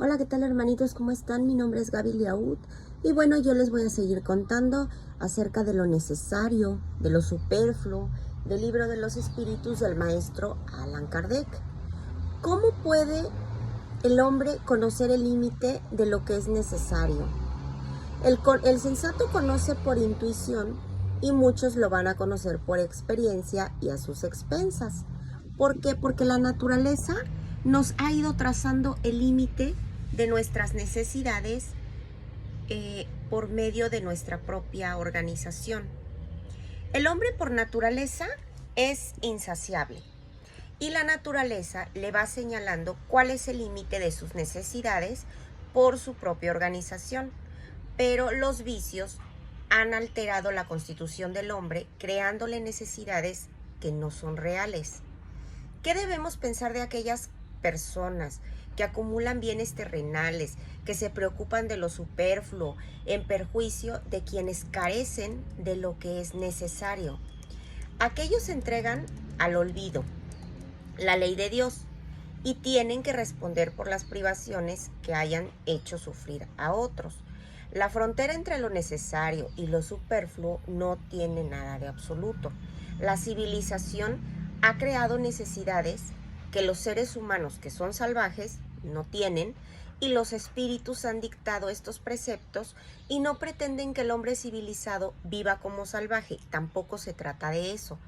Hola, ¿qué tal hermanitos? ¿Cómo están? Mi nombre es Gaby Liaud y bueno, yo les voy a seguir contando acerca de lo necesario, de lo superfluo, del libro de los espíritus del maestro Allan Kardec. ¿Cómo puede el hombre conocer el límite de lo que es necesario? El sensato conoce por intuición y muchos lo van a conocer por experiencia y a sus expensas. ¿Por qué? Porque la naturaleza nos ha ido trazando el límite de nuestras necesidades por medio de nuestra propia organización. El hombre por naturaleza es insaciable y la naturaleza le va señalando cuál es el límite de sus necesidades por su propia organización. Pero los vicios han alterado la constitución del hombre, creándole necesidades que no son reales. ¿Qué debemos pensar de aquellas personas que acumulan bienes terrenales, que se preocupan de lo superfluo, en perjuicio de quienes carecen de lo que es necesario? Aquellos se entregan al olvido, la ley de Dios, y tienen que responder por las privaciones que hayan hecho sufrir a otros. La frontera entre lo necesario y lo superfluo no tiene nada de absoluto. La civilización ha creado necesidades que los seres humanos, que son salvajes, no tienen, y los espíritus han dictado estos preceptos y no pretenden que el hombre civilizado viva como salvaje. Tampoco se trata de eso.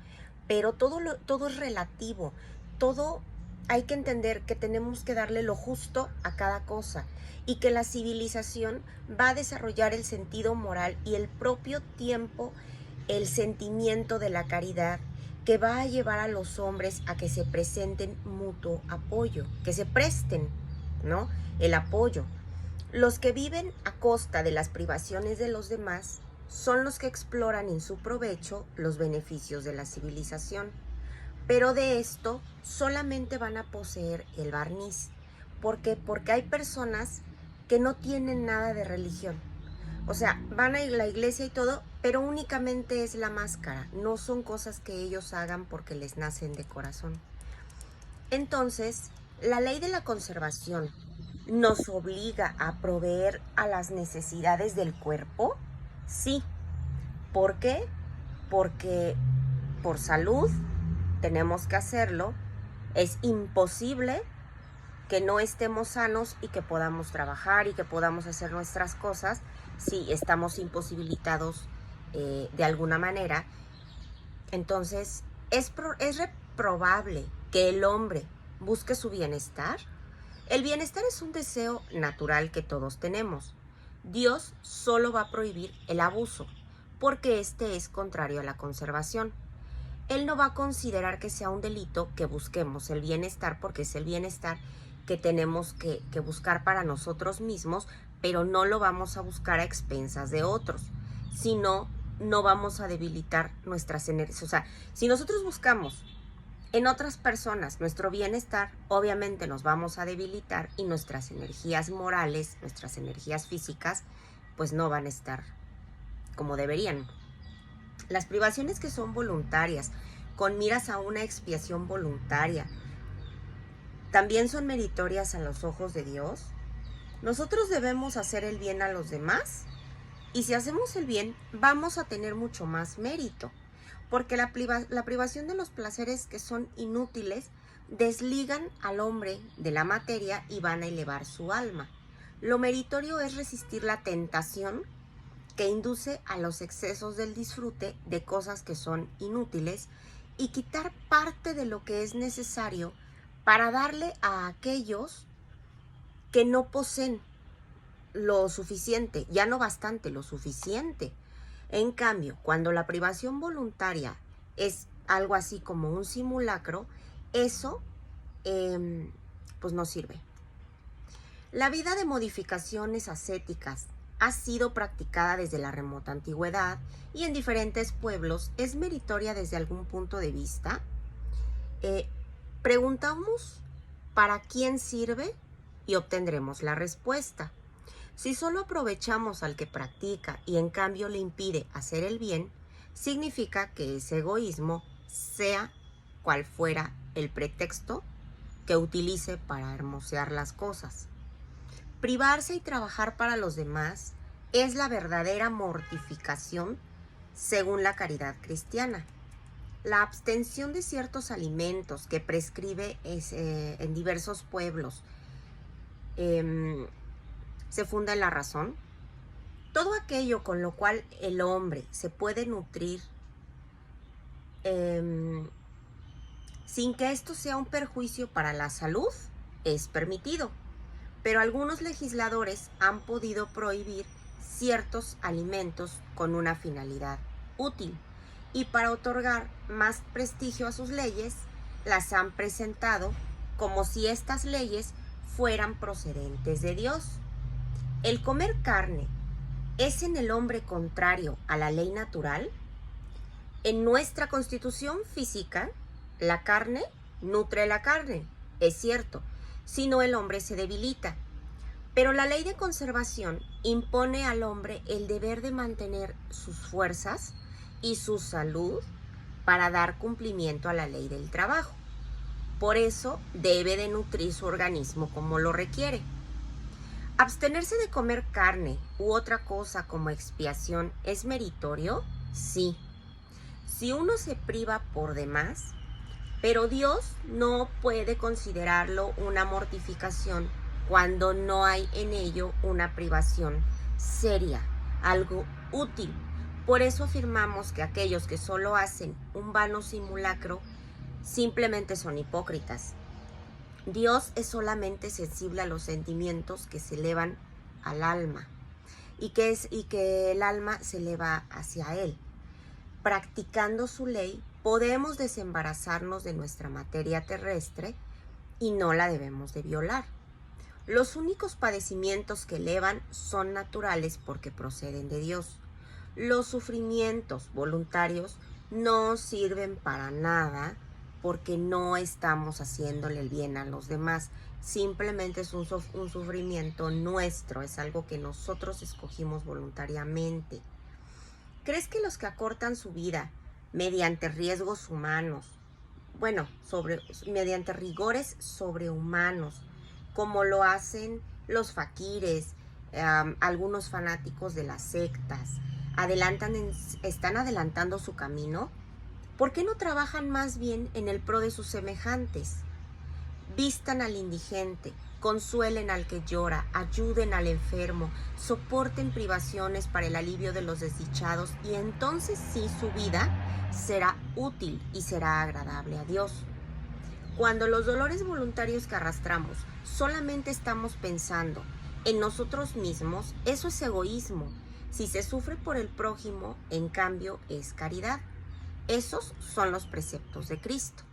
Pero todo es relativo. Todo hay que entender que tenemos que darle lo justo a cada cosa y que la civilización va a desarrollar el sentido moral y el propio tiempo, el sentimiento de la caridad, que va a llevar a los hombres a que se presenten mutuo apoyo, que se presten, ¿no? El apoyo. Los que viven a costa de las privaciones de los demás son los que exploran en su provecho los beneficios de la civilización. Pero de esto solamente van a poseer el barniz. ¿Por qué? Porque hay personas que no tienen nada de religión. O sea, van a ir a la iglesia y todo, pero únicamente es la máscara. No son cosas que ellos hagan porque les nacen de corazón. Entonces, la ley de la conservación nos obliga a proveer a las necesidades del cuerpo. Sí. ¿Por qué? Porque por salud tenemos que hacerlo. Es imposible que no estemos sanos y que podamos trabajar y que podamos hacer nuestras cosas si estamos imposibilitados de alguna manera. Entonces, es reprobable que el hombre busque su bienestar. El bienestar es un deseo natural que todos tenemos. Dios solo va a prohibir el abuso, porque este es contrario a la conservación. Él no va a considerar que sea un delito que busquemos el bienestar, porque es el bienestar que tenemos que buscar para nosotros mismos, pero no lo vamos a buscar a expensas de otros, sino no vamos a debilitar nuestras energías. O sea, si nosotros buscamos en otras personas nuestro bienestar, obviamente nos vamos a debilitar y nuestras energías morales, nuestras energías físicas, pues no van a estar como deberían. Las privaciones que son voluntarias, con miras a una expiación voluntaria, también son meritorias a los ojos de Dios. Nosotros debemos hacer el bien a los demás y si hacemos el bien vamos a tener mucho más mérito, porque la privación de los placeres que son inútiles desligan al hombre de la materia y van a elevar su alma. Lo meritorio es resistir la tentación que induce a los excesos del disfrute de cosas que son inútiles y quitar parte de lo que es necesario para darle a aquellos que no poseen lo suficiente, ya no bastante, lo suficiente. En cambio, cuando la privación voluntaria es algo así como un simulacro, eso pues no sirve. La vida de modificaciones ascéticas ha sido practicada desde la remota antigüedad y en diferentes pueblos. ¿Es meritoria desde algún punto de vista? Preguntamos para quién sirve y obtendremos la respuesta. Si solo aprovechamos al que practica y en cambio le impide hacer el bien, significa que ese egoísmo, sea cual fuera el pretexto que utilice para hermosear las cosas. Privarse y trabajar para los demás es la verdadera mortificación según la caridad cristiana. La abstención de ciertos alimentos que prescribe en diversos pueblos se funda en la razón. Todo aquello con lo cual el hombre se puede nutrir sin que esto sea un perjuicio para la salud es permitido, pero algunos legisladores han podido prohibir ciertos alimentos con una finalidad útil y para otorgar más prestigio a sus leyes las han presentado como si estas leyes fueran procedentes de Dios. El comer carne ¿es en el hombre contrario a la ley natural? En nuestra constitución física, la carne nutre la carne, es cierto, si no el hombre se debilita. Pero la ley de conservación impone al hombre el deber de mantener sus fuerzas y su salud para dar cumplimiento a la ley del trabajo. Por eso debe de nutrir su organismo como lo requiere. ¿Abstenerse de comer carne u otra cosa como expiación es meritorio? Sí. Si uno se priva por demás, pero Dios no puede considerarlo una mortificación cuando no hay en ello una privación seria, algo útil. Por eso afirmamos que aquellos que solo hacen un vano simulacro simplemente son hipócritas. Dios es solamente sensible a los sentimientos que se elevan al alma y que el alma se eleva hacia Él. Practicando su ley, podemos desembarazarnos de nuestra materia terrestre y no la debemos de violar. Los únicos padecimientos que elevan son naturales porque proceden de Dios. Los sufrimientos voluntarios no sirven para nada porque no estamos haciéndole el bien a los demás. Simplemente es un sufrimiento nuestro, es algo que nosotros escogimos voluntariamente. ¿Crees que los que acortan su vida mediante riesgos humanos, mediante rigores sobrehumanos, como lo hacen los faquires, algunos fanáticos de las sectas, están adelantando su camino? ¿Por qué no trabajan más bien en el pro de sus semejantes? Vistan al indigente, consuelen al que llora, ayuden al enfermo, soporten privaciones para el alivio de los desdichados y entonces sí su vida será útil y será agradable a Dios. Cuando los dolores voluntarios que arrastramos solamente estamos pensando en nosotros mismos, eso es egoísmo. Si se sufre por el prójimo, en cambio, es caridad. Esos son los preceptos de Cristo.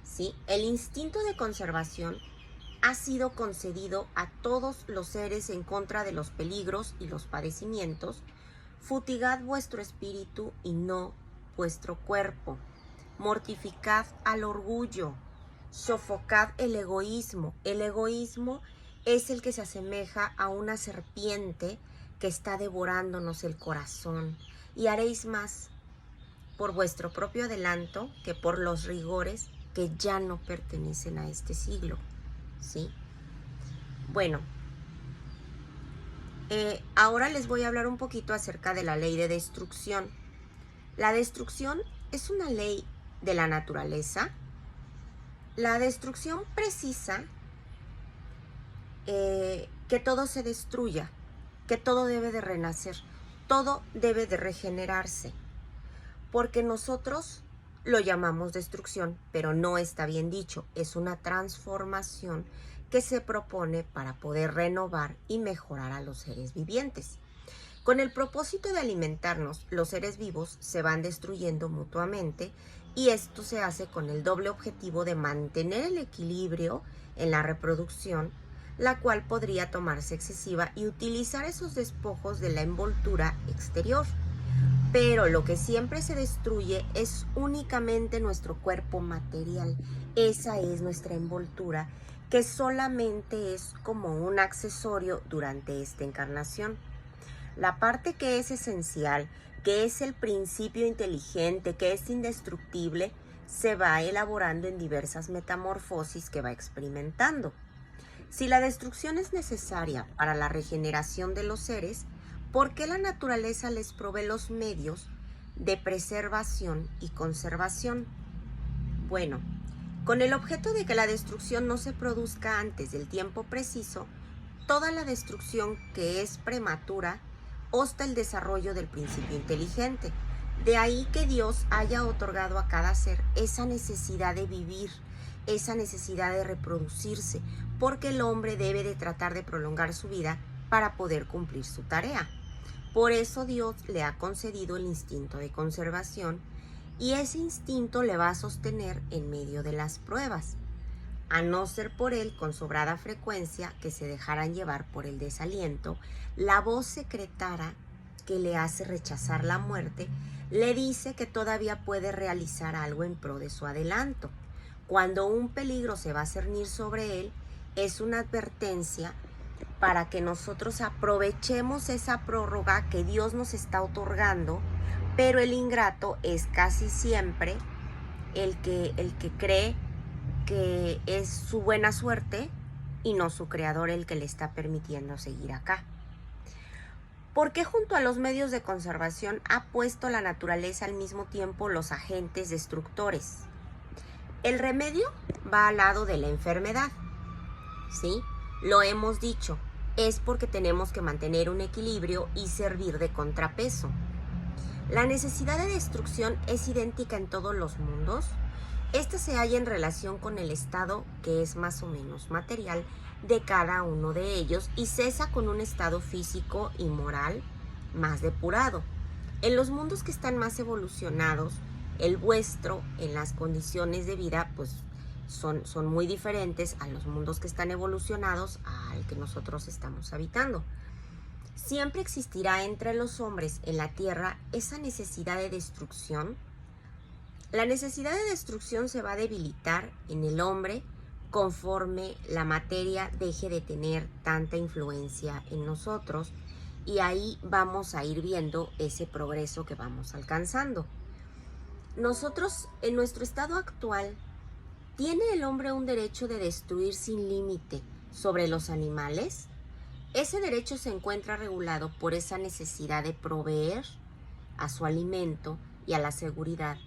¿Sí? El instinto de conservación ha sido concedido a todos los seres en contra de los peligros y los padecimientos. Futigad vuestro espíritu y no vuestro cuerpo. Mortificad al orgullo. Sofocad el egoísmo. El egoísmo es el que se asemeja a una serpiente que está devorándonos el corazón. Y haréis más por vuestro propio adelanto que por los rigores que ya no pertenecen a este siglo, ¿sí? Bueno, ahora les voy a hablar un poquito acerca de la ley de destrucción. La destrucción es una ley de la naturaleza. La destrucción precisa que todo se destruya, que todo debe de renacer, todo debe de regenerarse. Porque nosotros lo llamamos destrucción, pero no está bien dicho. Es una transformación que se propone para poder renovar y mejorar a los seres vivientes. Con el propósito de alimentarnos, los seres vivos se van destruyendo mutuamente y esto se hace con el doble objetivo de mantener el equilibrio en la reproducción, la cual podría tomarse excesiva y utilizar esos despojos de la envoltura exterior. Pero lo que siempre se destruye es únicamente nuestro cuerpo material. Esa es nuestra envoltura, que solamente es como un accesorio durante esta encarnación. La parte que es esencial, que es el principio inteligente, que es indestructible, se va elaborando en diversas metamorfosis que va experimentando. Si la destrucción es necesaria para la regeneración de los seres, ¿por qué la naturaleza les provee los medios de preservación y conservación? Bueno, con el objeto de que la destrucción no se produzca antes del tiempo preciso, toda la destrucción que es prematura obsta el desarrollo del principio inteligente. De ahí que Dios haya otorgado a cada ser esa necesidad de vivir, esa necesidad de reproducirse, porque el hombre debe de tratar de prolongar su vida para poder cumplir su tarea. Por eso Dios le ha concedido el instinto de conservación y ese instinto le va a sostener en medio de las pruebas, a no ser por él con sobrada frecuencia que se dejaran llevar por el desaliento, la voz secretaria que le hace rechazar la muerte le dice que todavía puede realizar algo en pro de su adelanto. Cuando un peligro se va a cernir sobre él, es una advertencia para que nosotros aprovechemos esa prórroga que Dios nos está otorgando, pero el ingrato es casi siempre el que cree que es su buena suerte y no su creador el que le está permitiendo seguir acá. ¿Por qué junto a los medios de conservación ha puesto la naturaleza al mismo tiempo los agentes destructores? El remedio va al lado de la enfermedad, ¿sí? Lo hemos dicho, es porque tenemos que mantener un equilibrio y servir de contrapeso. La necesidad de destrucción es idéntica en todos los mundos. Esta se halla en relación con el estado que es más o menos material de cada uno de ellos y cesa con un estado físico y moral más depurado. En los mundos que están más evolucionados, el vuestro en las condiciones de vida pues son muy diferentes a los mundos que están evolucionados al que nosotros estamos habitando. Siempre existirá entre los hombres en la tierra esa necesidad de destrucción. La necesidad de destrucción se va a debilitar en el hombre conforme la materia deje de tener tanta influencia en nosotros y ahí vamos a ir viendo ese progreso que vamos alcanzando. Nosotros, en nuestro estado actual, ¿tiene el hombre un derecho de destruir sin límite sobre los animales? Ese derecho se encuentra regulado por esa necesidad de proveer a su alimento y a la seguridad.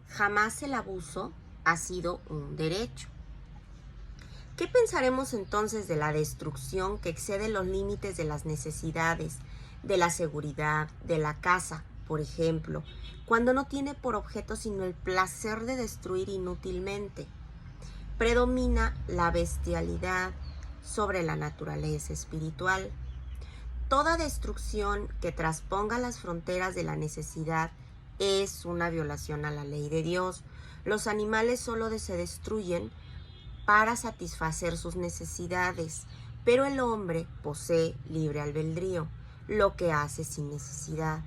Jamás el abuso ha sido un derecho. ¿Qué pensaremos entonces de la destrucción que excede los límites de las necesidades, de la seguridad, de la caza, por ejemplo, cuando no tiene por objeto sino el placer de destruir inútilmente? Predomina la bestialidad sobre la naturaleza espiritual. Toda destrucción que trasponga las fronteras de la necesidad es una violación a la ley de Dios. Los animales solo se destruyen para satisfacer sus necesidades, pero el hombre posee libre albedrío, lo que hace sin necesidad.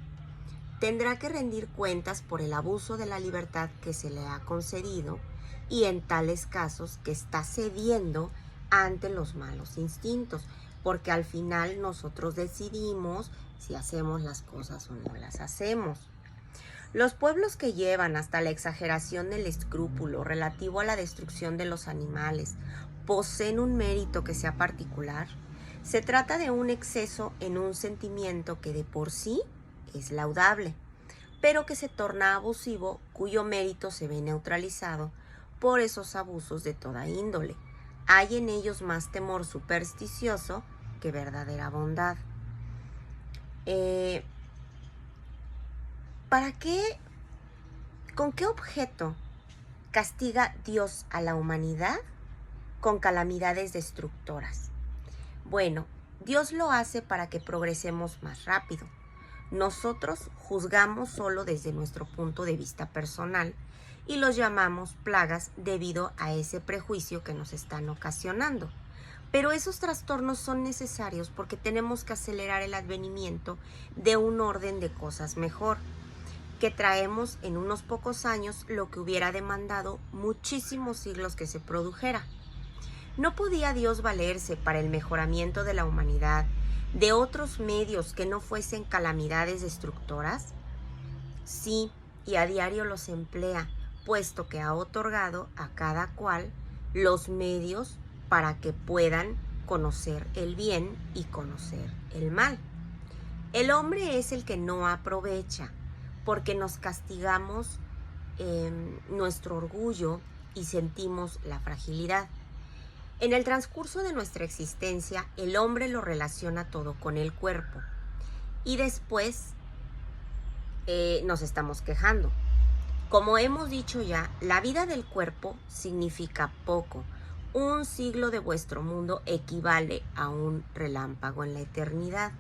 Tendrá que rendir cuentas por el abuso de la libertad que se le ha concedido y en tales casos que está cediendo ante los malos instintos, porque al final nosotros decidimos si hacemos las cosas o no las hacemos. Los pueblos que llevan hasta la exageración del escrúpulo relativo a la destrucción de los animales poseen un mérito que sea particular. Se trata de un exceso en un sentimiento que de por sí es laudable, pero que se torna abusivo, cuyo mérito se ve neutralizado por esos abusos de toda índole. Hay en ellos más temor supersticioso que verdadera bondad. ¿Con qué objeto castiga Dios a la humanidad? Con calamidades destructoras. Bueno, Dios lo hace para que progresemos más rápido. Nosotros juzgamos solo desde nuestro punto de vista personal y los llamamos plagas debido a ese prejuicio que nos están ocasionando. Pero esos trastornos son necesarios porque tenemos que acelerar el advenimiento de un orden de cosas mejor, que traemos en unos pocos años lo que hubiera demandado muchísimos siglos que se produjera. ¿No podía Dios valerse para el mejoramiento de la humanidad de otros medios que no fuesen calamidades destructoras? Sí, y a diario los emplea, puesto que ha otorgado a cada cual los medios para que puedan conocer el bien y conocer el mal. El hombre es el que no aprovecha, porque nos castigamos nuestro orgullo y sentimos la fragilidad. En el transcurso de nuestra existencia, el hombre lo relaciona todo con el cuerpo y después nos estamos quejando. Como hemos dicho ya, la vida del cuerpo significa poco. Un siglo de vuestro mundo equivale a un relámpago en la eternidad.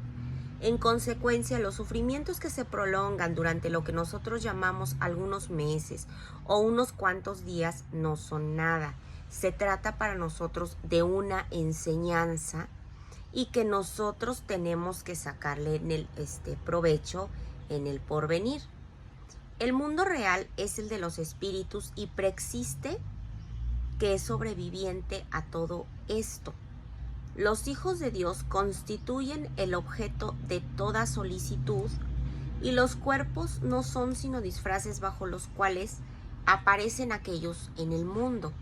En consecuencia, los sufrimientos que se prolongan durante lo que nosotros llamamos algunos meses o unos cuantos días no son nada. Se trata para nosotros de una enseñanza y que nosotros tenemos que sacarle provecho en el porvenir. El mundo real es el de los espíritus y preexiste, que es sobreviviente a todo esto. Los hijos de Dios constituyen el objeto de toda solicitud y los cuerpos no son sino disfraces bajo los cuales aparecen aquellos en el mundo.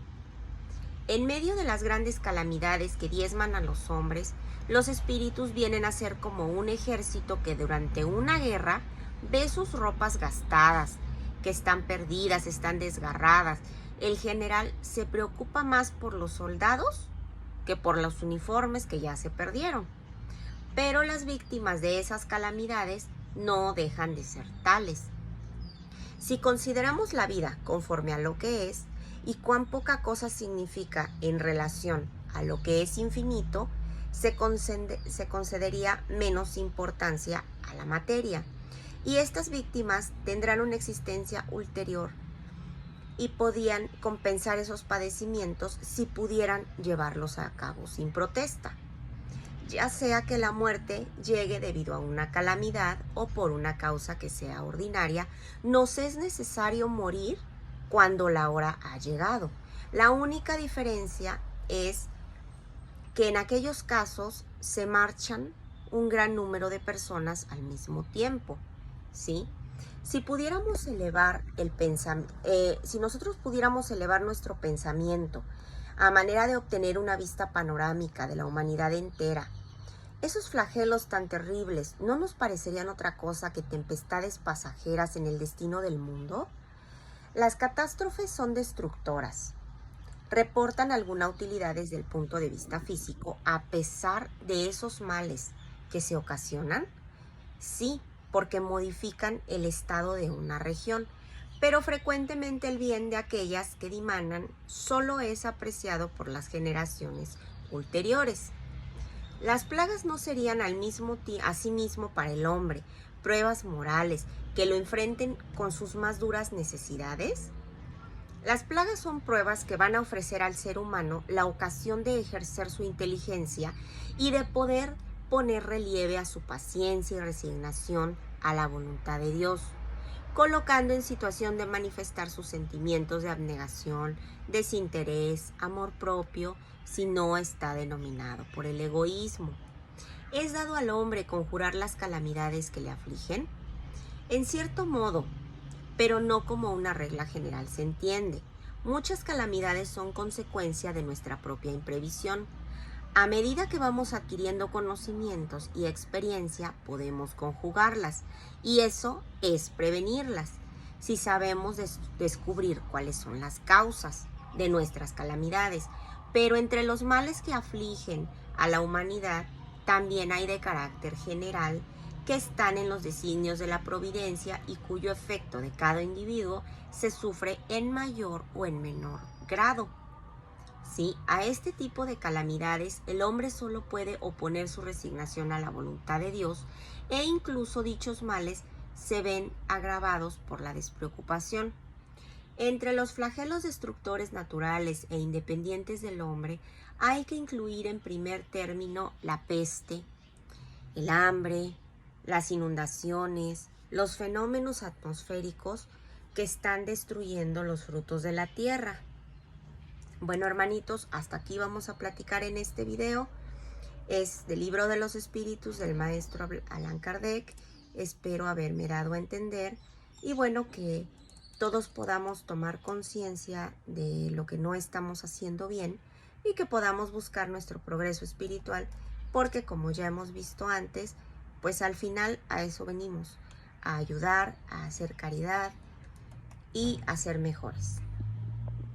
En medio de las grandes calamidades que diezman a los hombres, los espíritus vienen a ser como un ejército que durante una guerra ve sus ropas gastadas, que están perdidas, están desgarradas. El general se preocupa más por los soldados que por los uniformes que ya se perdieron. Pero las víctimas de esas calamidades no dejan de ser tales. Si consideramos la vida conforme a lo que es y cuán poca cosa significa en relación a lo que es infinito, se concedería menos importancia a la materia. Y estas víctimas tendrán una existencia ulterior y podían compensar esos padecimientos si pudieran llevarlos a cabo sin protesta. Ya sea que la muerte llegue debido a una calamidad o por una causa que sea ordinaria, nos es necesario morir cuando la hora ha llegado. La única diferencia es que en aquellos casos se marchan un gran número de personas al mismo tiempo, ¿sí? Si pudiéramos elevar el pensamiento, si nosotros pudiéramos elevar nuestro pensamiento a manera de obtener una vista panorámica de la humanidad entera, esos flagelos tan terribles ¿no nos parecerían otra cosa que tempestades pasajeras en el destino del mundo? Las catástrofes son destructoras. ¿Reportan alguna utilidad desde el punto de vista físico a pesar de esos males que se ocasionan? Sí, porque modifican el estado de una región, pero frecuentemente el bien de aquellas que dimanan solo es apreciado por las generaciones ulteriores. Las plagas no serían asimismo para el hombre pruebas morales que lo enfrenten con sus más duras necesidades. Las plagas son pruebas que van a ofrecer al ser humano la ocasión de ejercer su inteligencia y de poder poner relieve a su paciencia y resignación a la voluntad de Dios, colocando en situación de manifestar sus sentimientos de abnegación, desinterés, amor propio, si no está denominado por el egoísmo. ¿Es dado al hombre conjurar las calamidades que le afligen? En cierto modo, pero no como una regla general se entiende. Muchas calamidades son consecuencia de nuestra propia imprevisión. A medida que vamos adquiriendo conocimientos y experiencia, podemos conjugarlas, y eso es prevenirlas, si sabemos descubrir cuáles son las causas de nuestras calamidades. Pero entre los males que afligen a la humanidad, también hay de carácter general que están en los designios de la providencia y cuyo efecto de cada individuo se sufre en mayor o en menor grado. Sí, a este tipo de calamidades el hombre solo puede oponer su resignación a la voluntad de Dios, e incluso dichos males se ven agravados por la despreocupación. Entre los flagelos destructores naturales e independientes del hombre hay que incluir en primer término la peste, el hambre, las inundaciones, los fenómenos atmosféricos que están destruyendo los frutos de la tierra. Bueno, hermanitos, hasta aquí vamos a platicar en este video. Es del Libro de los Espíritus del maestro Allan Kardec. Espero haberme dado a entender y bueno, que todos podamos tomar conciencia de lo que no estamos haciendo bien y que podamos buscar nuestro progreso espiritual, porque como ya hemos visto antes, pues al final a eso venimos, a ayudar, a hacer caridad y a ser mejores.